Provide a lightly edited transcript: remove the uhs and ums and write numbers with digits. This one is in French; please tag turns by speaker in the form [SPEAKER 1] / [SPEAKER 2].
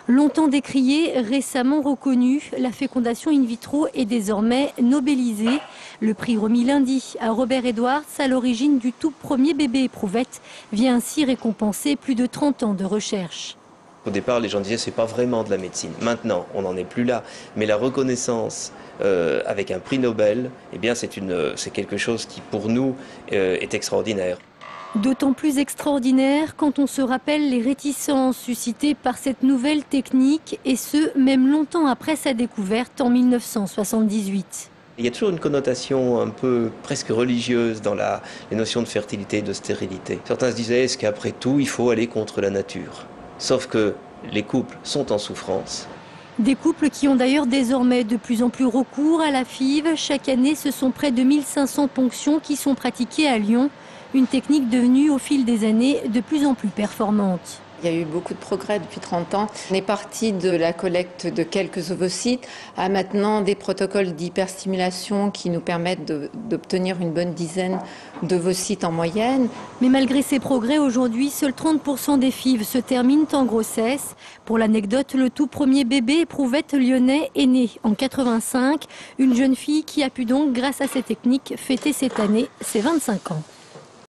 [SPEAKER 1] Longtemps décriée, récemment reconnue, la fécondation in vitro est désormais nobélisée. Le prix remis lundi à Robert Edwards, à l'origine du tout premier bébé éprouvette, vient ainsi récompenser plus de 30 ans de recherche.
[SPEAKER 2] Au départ, les gens disaient c'est pas vraiment de la médecine. Maintenant, on n'en est plus là. Mais la reconnaissance avec un prix Nobel, eh bien, c'est quelque chose qui, pour nous, est extraordinaire.
[SPEAKER 1] D'autant plus extraordinaire quand on se rappelle les réticences suscitées par cette nouvelle technique, et ce, même longtemps après sa découverte en 1978.
[SPEAKER 2] Il y a toujours une connotation un peu presque religieuse dans les notions de fertilité et de stérilité. Certains se disaient, est-ce qu'après tout, il faut aller contre la nature? Sauf que les couples sont en souffrance.
[SPEAKER 1] Des couples qui ont d'ailleurs désormais de plus en plus recours à la FIV. Chaque année, ce sont près de 1500 ponctions qui sont pratiquées à Lyon. Une technique devenue au fil des années de plus en plus performante.
[SPEAKER 3] Il y a eu beaucoup de progrès depuis 30 ans. On est parti de la collecte de quelques ovocytes à maintenant des protocoles d'hyperstimulation qui nous permettent d'obtenir une bonne dizaine d'ovocytes en moyenne.
[SPEAKER 1] Mais malgré ces progrès, aujourd'hui, seuls 30% des FIV se terminent en grossesse. Pour l'anecdote, le tout premier bébé éprouvette lyonnais est né en 85. Une jeune fille qui a pu donc, grâce à ces techniques, fêter cette année ses 25 ans.